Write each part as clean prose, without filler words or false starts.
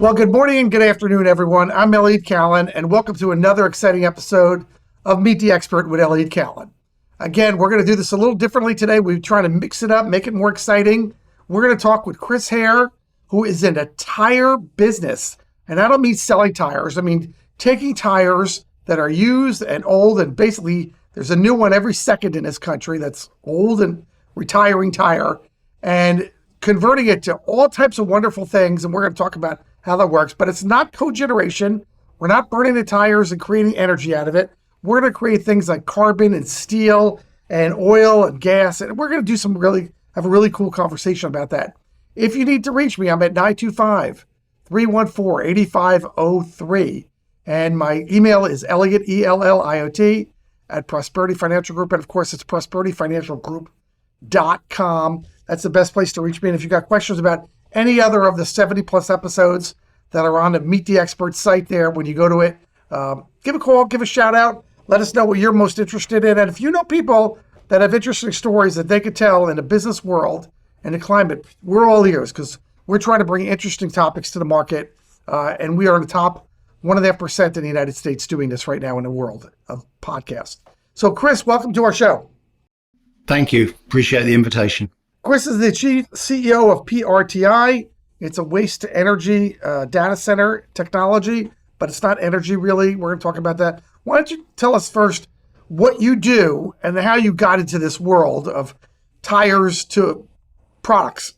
Well, good morning and good afternoon, everyone. I'm Elliot Callan, and welcome to another exciting episode of Meet the Expert with Elliot Callan. Again, we're going to do this a little differently today. We're trying to mix it up, make it more exciting. We're going to talk with Chris Hare, who is in a tire business. And I don't mean selling tires. I mean taking tires that are used and old, and basically there's a new one every second in this country that's old and retiring tire, and converting it to all types of wonderful things. And we're going to talk about how that works. But it's not cogeneration. We're not burning the tires and creating energy out of it. We're going to create things like carbon and steel and oil and gas. And we're going to have a really cool conversation about that. If you need to reach me, I'm at 925-314-8503. And my email is Elliot, ELLIOT, at Prosperity Financial Group. And of course, it's prosperityfinancialgroup.com. That's the best place to reach me. And if you've got questions about any other of the 70 plus episodes that are on the Meet the Expert site there, when you go to it, give a call, give a shout out, let us know what you're most interested in. And if you know people that have interesting stories that they could tell in the business world and the climate, we're all ears, because we're trying to bring interesting topics to the market. And we are in the top 1.5% in the United States doing this right now in the world of podcasts. So Chris, welcome to our show. Thank you. Appreciate the invitation. Chris is the chief CEO of PRTI. It's a waste to energy data center technology, but it's not energy really. We're going to talk about that. Why don't you tell us first what you do and how you got into this world of tires to products?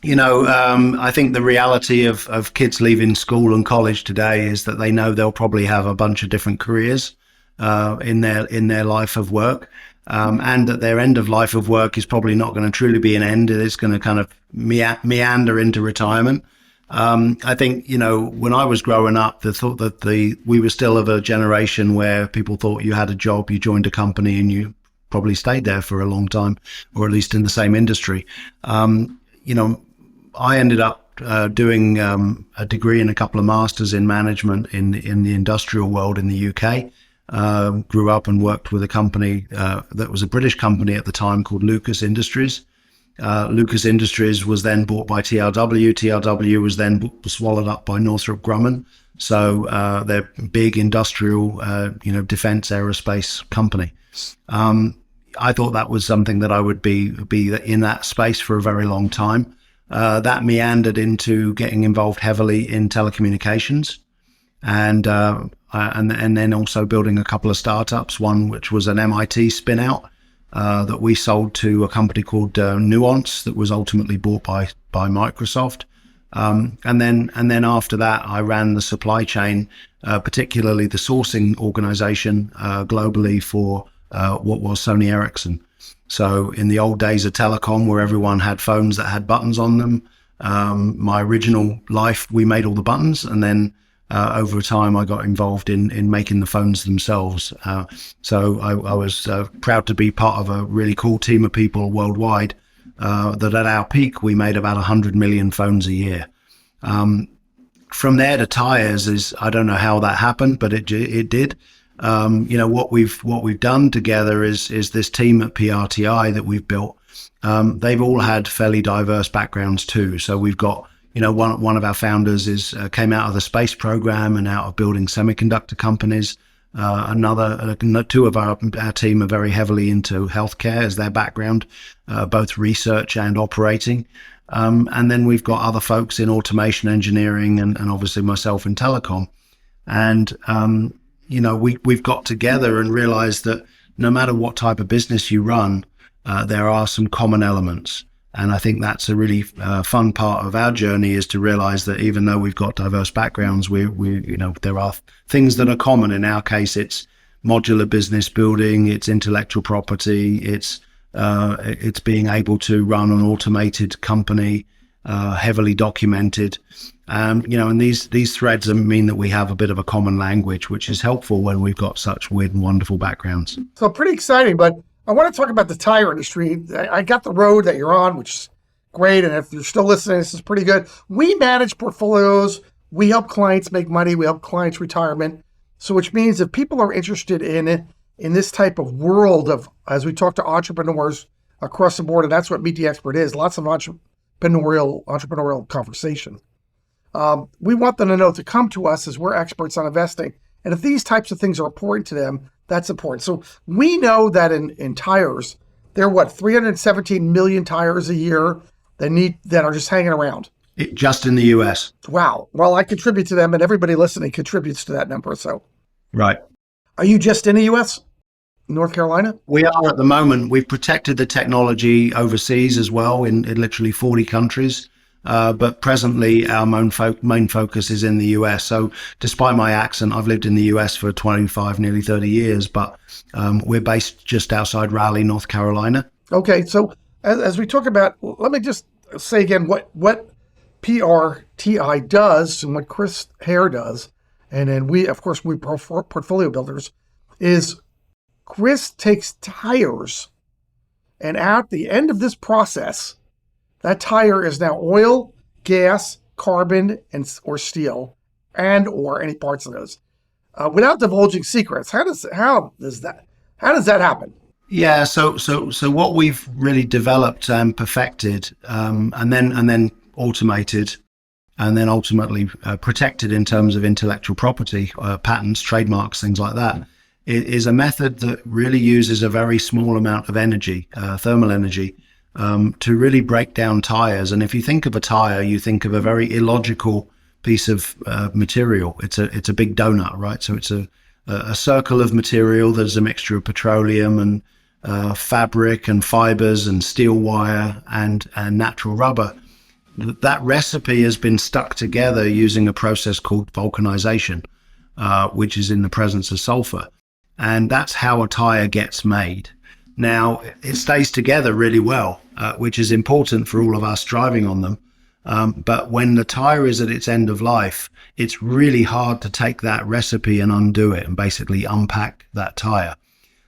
You know, I think the reality of kids leaving school and college today is that they know they'll probably have a bunch of different careers in their life of work. And that their end of life of work is probably not going to truly be an end. It's going to kind of meander into retirement. I think, you know, when I was growing up, the thought that we were still of a generation where people thought you had a job, you joined a company, and you probably stayed there for a long time, or at least in the same industry. You know, I ended up doing a degree and a couple of masters in management in the industrial world in the UK. Grew up and worked with a company that was a British company at the time called Lucas Industries. Lucas Industries was then bought by TRW. TRW was then swallowed up by Northrop Grumman. So they're big industrial, defense aerospace company. I thought that was something that I would be in that space for a very long time. That meandered into getting involved heavily in telecommunications. And then also building a couple of startups, one which was an MIT spin out that we sold to a company called Nuance that was ultimately bought by Microsoft. And then after that, I ran the supply chain, particularly the sourcing organization globally for what was Sony Ericsson. So in the old days of telecom, where everyone had phones that had buttons on them, my original life, we made all the buttons, and then over time, I got involved in making the phones themselves. So I was proud to be part of a really cool team of people worldwide that at our peak, we made about 100 million phones a year. From there to tires I don't know how that happened, but it did. What we've done together is this team at PRTI that we've built. They've all had fairly diverse backgrounds too. So we've got, one of our founders came out of the space program and out of building semiconductor companies. Two of our team are very heavily into healthcare as their background, both research and operating. And then we've got other folks in automation engineering and obviously myself in telecom. And, we've got together and realized that no matter what type of business you run, there are some common elements. And I think that's a really fun part of our journey, is to realize that even though we've got diverse backgrounds, there are things that are common. In our case, it's modular business building, it's intellectual property, it's being able to run an automated company, heavily documented. And these threads mean that we have a bit of a common language, which is helpful when we've got such weird and wonderful backgrounds. So pretty exciting, but I want to talk about the tire industry. I got the road that you're on, which is great. And if you're still listening, this is pretty good. We manage portfolios. We help clients make money. We help clients retirement. So which means if people are interested in this type of world of, as we talk to entrepreneurs across the board, and that's what Meet the Expert is, lots of entrepreneurial conversation. We want them to know to come to us as we're experts on investing. And if these types of things are important to them, that's important. So we know that in tires, there are 317 million tires a year that are just hanging around. Just in the US. Wow. Well, I contribute to them, and everybody listening contributes to that number. So, Right. are you just in the US, North Carolina? We are at the moment. We've protected the technology overseas as well in literally 40 countries. But presently, our main focus is in the US. So despite my accent, I've lived in the US for 25, nearly 30 years, but we're based just outside Raleigh, North Carolina. Okay. So as we talk about, let me just say again what PRTI does and what Chris Hare does. And then we portfolio builders is Chris takes tires, and at the end of this process, that tire is now oil, gas, carbon, or steel, or any parts of those. Without divulging secrets, how does that happen? Yeah, so what we've really developed and perfected, and then automated, and then ultimately protected in terms of intellectual property, patents, trademarks, things like that, is a method that really uses a very small amount of energy, thermal energy, to really break down tires. And if you think of a tire, you think of a very illogical piece of material. It's a big donut, right? So it's a circle of material that's a mixture of petroleum and fabric and fibers and steel wire and natural rubber. That recipe has been stuck together using a process called vulcanization, which is in the presence of sulfur. And that's how a tire gets made. Now, it stays together really well, which is important for all of us driving on them. But when the tire is at its end of life, it's really hard to take that recipe and undo it and basically unpack that tire.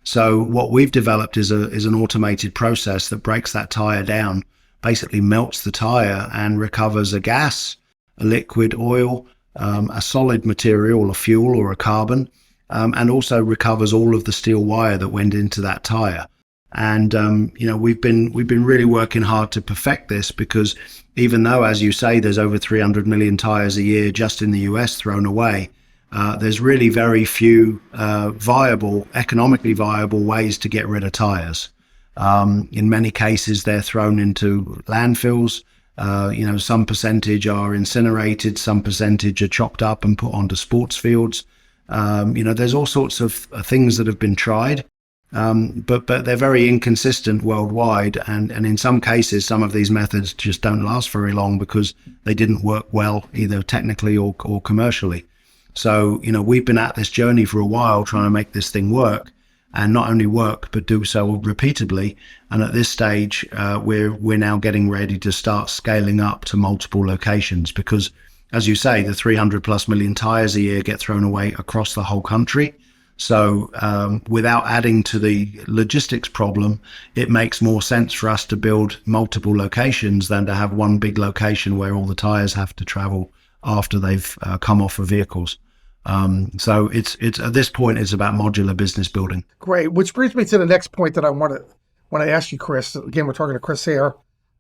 So what we've developed is an automated process that breaks that tire down, basically melts the tire and recovers a gas, a liquid oil, a solid material, a fuel or a carbon, and also recovers all of the steel wire that went into that tire. And we've been really working hard to perfect this, because even though, as you say, there's over 300 million tires a year just in the US thrown away, there's really very few economically viable ways to get rid of tires. In many cases, they're thrown into landfills. Some percentage are incinerated, some percentage are chopped up and put onto sports fields. There's all sorts of things that have been tried. But they're very inconsistent worldwide, and in some cases, some of these methods just don't last very long because they didn't work well, either technically or commercially. So, we've been at this journey for a while trying to make this thing work, and not only work, but do so repeatedly. And at this stage, we're now getting ready to start scaling up to multiple locations, because, as you say, the 300 plus million tires a year get thrown away across the whole country. So without adding to the logistics problem, it makes more sense for us to build multiple locations than to have one big location where all the tires have to travel after they've come off of vehicles. So it's at this point, it's about modular business building. Great. Which brings me to the next point that I want to ask you, Chris. Again, we're talking to Chris Hare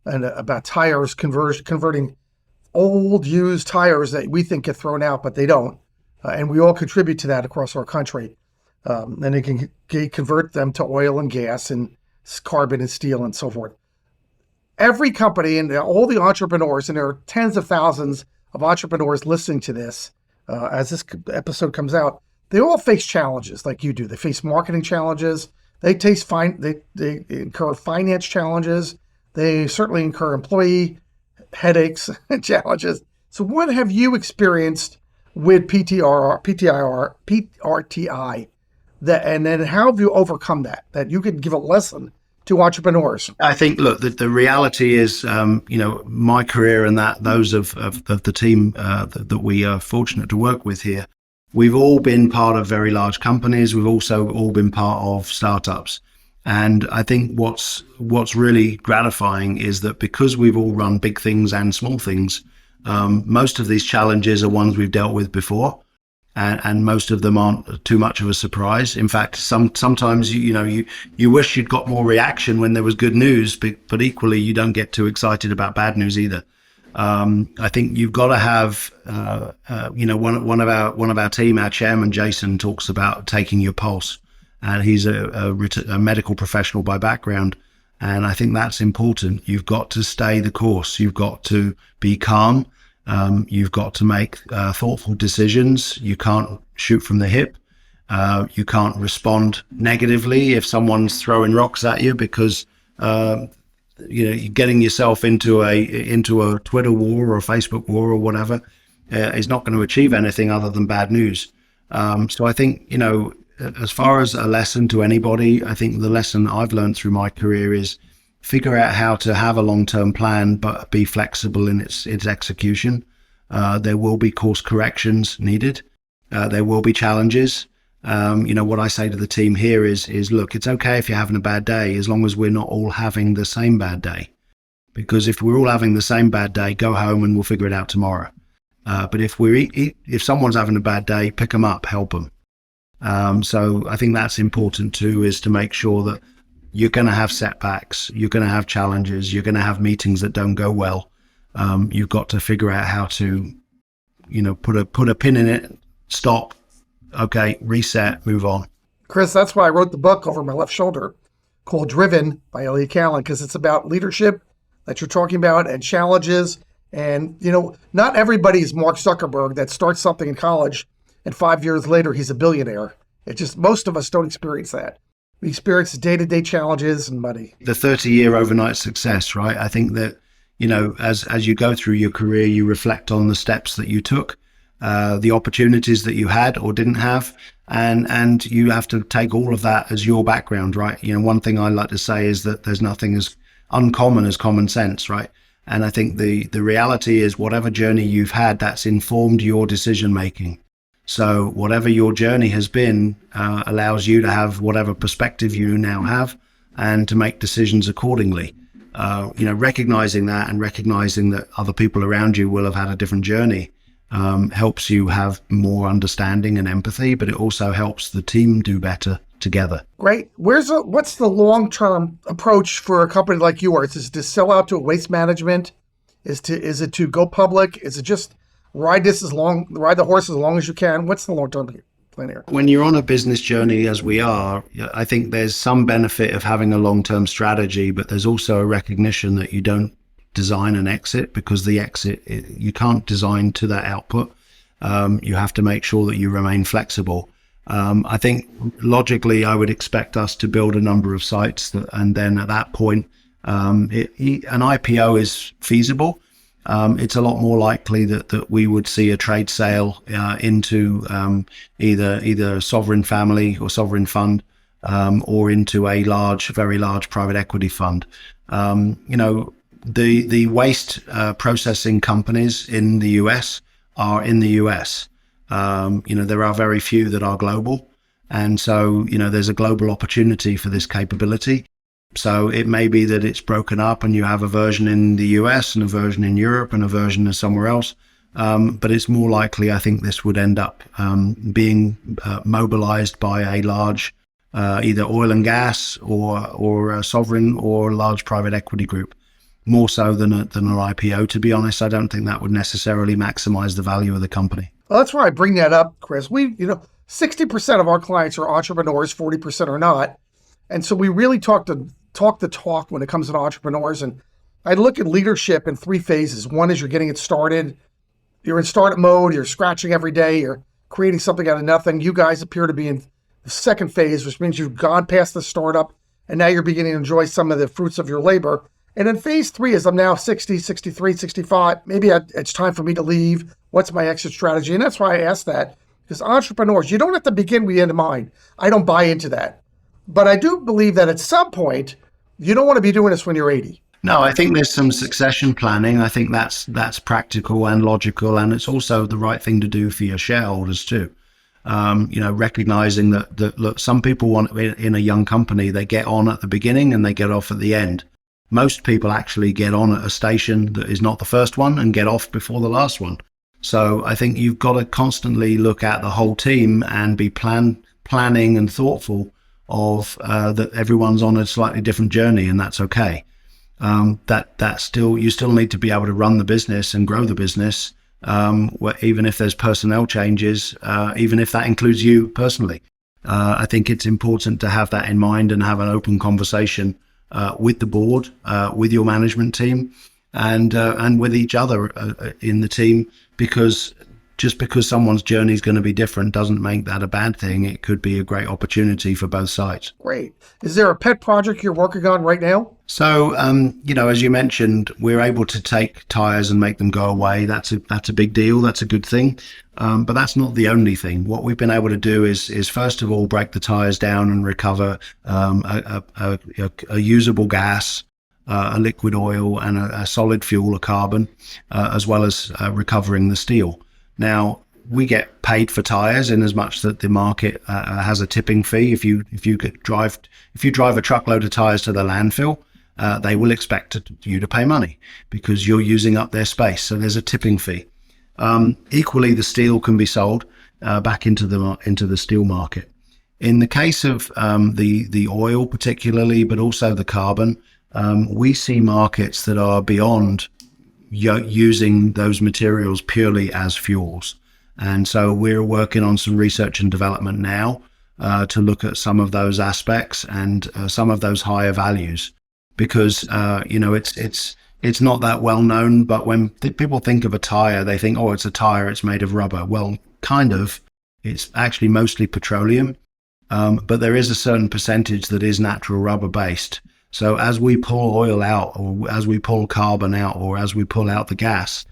and about tires, converting old used tires that we think get thrown out, but they don't. And we all contribute to that across our country. And they can convert them to oil and gas and carbon and steel and so forth. Every company and all the entrepreneurs, and there are tens of thousands of entrepreneurs listening to this as this episode comes out, they all face challenges like you do. They face marketing challenges. They incur finance challenges. They certainly incur employee headaches and challenges. So what have you experienced with PRTI? And then how have you overcome that you could give a lesson to entrepreneurs? I think, look, the reality is, my career and those of the team that we are fortunate to work with here, we've all been part of very large companies. We've also all been part of startups. And I think what's really gratifying is that because we've all run big things and small things, most of these challenges are ones we've dealt with before. And most of them aren't too much of a surprise. In fact, sometimes you wish you'd got more reaction when there was good news, but equally you don't get too excited about bad news either. I think you've got to have, one of our team, our chairman Jason, talks about taking your pulse, and he's a medical professional by background, and I think that's important. You've got to stay the course. You've got to be calm. You've got to make thoughtful decisions. You can't shoot from the hip. You can't respond negatively if someone's throwing rocks at you, because you're getting yourself into a Twitter war or a Facebook war or whatever is not going to achieve anything other than bad news. So I think, as far as a lesson to anybody, I think the lesson I've learned through my career is figure out how to have a long-term plan, but be flexible in its execution. There will be course corrections needed. There will be challenges. What I say to the team here is look, it's okay if you're having a bad day, as long as we're not all having the same bad day. Because if we're all having the same bad day, go home and we'll figure it out tomorrow. But if someone's having a bad day, pick them up, help them. So I think that's important too, is to make sure that you're going to have setbacks, you're going to have challenges, you're going to have meetings that don't go well. You've got to figure out how to, put a pin in it, stop, okay, reset, move on. Chris, that's why I wrote the book over my left shoulder called Driven by Elliot Callan, because it's about leadership that you're talking about and challenges. And, not everybody is Mark Zuckerberg that starts something in college and 5 years later he's a billionaire. Most of us don't experience that. We experience day-to-day challenges and money. The 30-year overnight success, right? I think that, as you go through your career, you reflect on the steps that you took, the opportunities that you had or didn't have, and you have to take all of that as your background, right? One thing I like to say is that there's nothing as uncommon as common sense, right? And I think the reality is whatever journey you've had, that's informed your decision making. So whatever your journey has been allows you to have whatever perspective you now have and to make decisions accordingly. Recognizing that and recognizing that other people around you will have had a different journey helps you have more understanding and empathy, but it also helps the team do better together. Great. What's the long-term approach for a company like yours? Is it to sell out to a waste management? Is it to go public? Is it just ride the horse as long as you can? What's the long-term plan here? When you're on a business journey, as we are, I think there's some benefit of having a long-term strategy, but there's also a recognition that you don't design an exit, because the exit, you can't design to that output. You have to make sure that you remain flexible. I think logically, I would expect us to build a number of sites and then at that point, an IPO is feasible. It's a lot more likely that we would see a trade sale into either a sovereign family or sovereign fund, or into a very large private equity fund. The waste processing companies in the US are in the US. There are very few that are global. And so, there's a global opportunity for this capability. So it may be that it's broken up and you have a version in the US and a version in Europe and a version somewhere else. But it's more likely, I think, this would end up being mobilized by a large either oil and gas or a sovereign or large private equity group. More so than an IPO, to be honest. I don't think that would necessarily maximize the value of the company. Well, that's why I bring that up, Chris. 60% of our clients are entrepreneurs, 40% are not. And so we really talk the talk when it comes to entrepreneurs. And I look at leadership in three phases. One is you're getting it started. You're in startup mode. You're scratching every day. You're creating something out of nothing. You guys appear to be in the second phase, which means you've gone past the startup and now you're beginning to enjoy some of the fruits of your labor. And then phase three is I'm now 60, 63, 65. Maybe it's time for me to leave. What's my exit strategy? And that's why I asked that. Because entrepreneurs, you don't have to begin with the end in mind. I don't buy into that. But I do believe that at some point, you don't want to be doing this when you're 80. No, I think there's some succession planning. I think that's practical and logical. And it's also the right thing to do for your shareholders too. Recognizing that look, some people want in a young company, they get on at the beginning and they get off at the end. Most people actually get on at a station that is not the first one and get off before the last one. So I think you've got to constantly look at the whole team and be planning and thoughtful of that everyone's on a slightly different journey, and that's okay. that still you still need to be able to run the business and grow the business, even if there's personnel changes, even if that includes you personally. I think it's important to have that in mind and have an open conversation with the board, with your management team, and with each other in the team, because just because someone's journey is going to be different doesn't make that a bad thing. It could be a great opportunity for both sides. Great. Is there a pet project you're working on right now? So, as you mentioned, we're able to take tires and make them go away. That's a big deal. That's a good thing. But that's not the only thing. What we've been able to do is first of all, break the tires down and recover a usable gas, a liquid oil, and a solid fuel, a carbon, as well as recovering the steel. Now, we get paid for tires in as much that the market has a tipping fee. If you drive a truckload of tires to the landfill, they will expect you to pay money because you're using up their space. So there's a tipping fee. Equally, the steel can be sold back into the steel market. In the case of the oil particularly, but also the carbon, we see markets that are beyond using those materials purely as fuels. And so we're working on some research and development now to look at some of those aspects and some of those higher values, because it's not that well known. But when people think of a tire, they think, oh, it's a tire, it's made of rubber. Well, kind of. It's actually mostly petroleum, but there is a certain percentage that is natural rubber based. So as we pull oil out, or as we pull carbon out, or as we pull out the gas,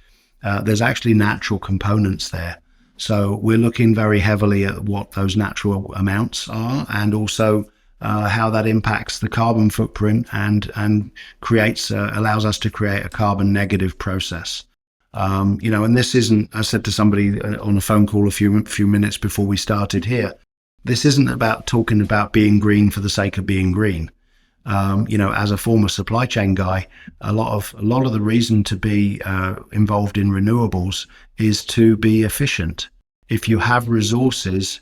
there's actually natural components there. So we're looking very heavily at what those natural amounts are, and also how that impacts the carbon footprint and allows us to create a carbon negative process. And this isn't, I said to somebody on a phone call a few minutes before we started here, this isn't about talking about being green for the sake of being green. As a former supply chain guy, a lot of the reason to be involved in renewables is to be efficient. If you have resources,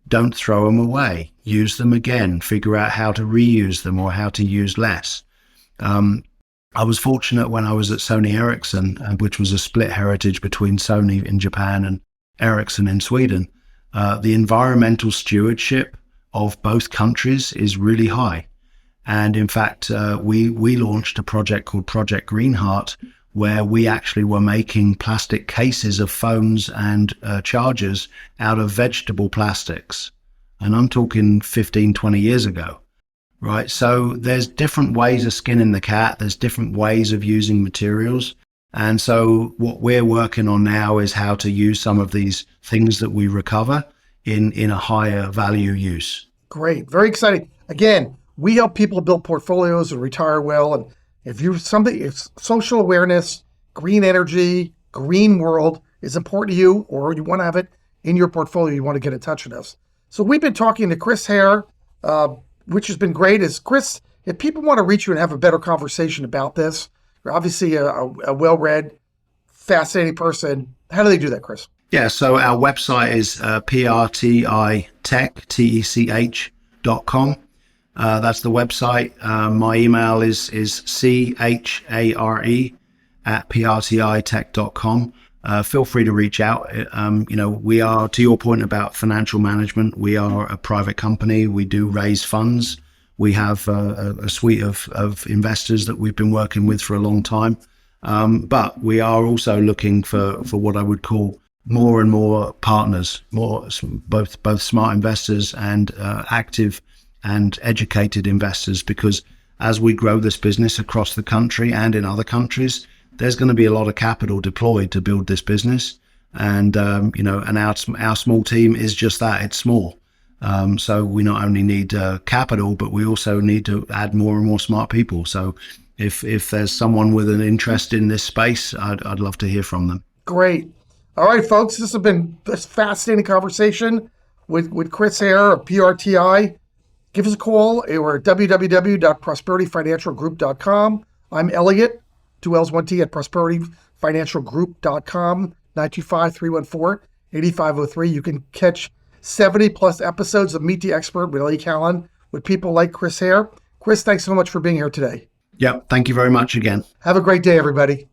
don't throw them away. Use them again. Figure out how to reuse them or how to use less. I was fortunate when I was at Sony Ericsson, which was a split heritage between Sony in Japan and Ericsson in Sweden. The environmental stewardship of both countries is really high. And in fact, we launched a project called Project Greenheart, where we actually were making plastic cases of phones and chargers out of vegetable plastics. And I'm talking 15, 20 years ago, right? So there's different ways of skinning the cat. There's different ways of using materials. And so what we're working on now is how to use some of these things that we recover in a higher value use. Great. Very exciting. Again, we help people build portfolios and retire well. And if social awareness, green energy, green world is important to you, or you want to have it in your portfolio, you want to get in touch with us. So we've been talking to Chris Hare, which has been great. Chris, if people want to reach you and have a better conversation about this, you're obviously a well-read, fascinating person. How do they do that, Chris? Yeah, so our website is prtitech.com. That's the website. My email is chare@prtitech.com. Feel free to reach out. We are, to your point about financial management, we are a private company. We do raise funds. We have a suite of investors that we've been working with for a long time. But we are also looking for what I would call more and more partners, both smart investors and active and educated investors, because as we grow this business across the country and in other countries, there's going to be a lot of capital deployed to build this business. And, and our small team is just that, it's small. So we not only need capital, but we also need to add more and more smart people. So if there's someone with an interest in this space, I'd love to hear from them. Great. All right, folks, this has been a fascinating conversation with Chris Hare of PRTI. Give us a call. We're at www.prosperityfinancialgroup.com. I'm Elliot, 2 L's, 1 T, at prosperityfinancialgroup.com, 925-314-8503. You can catch 70 plus episodes of Meet the Expert with Elliot Callan with people like Chris Hare. Chris, thanks so much for being here today. Yeah. Thank you very much again. Have a great day, everybody.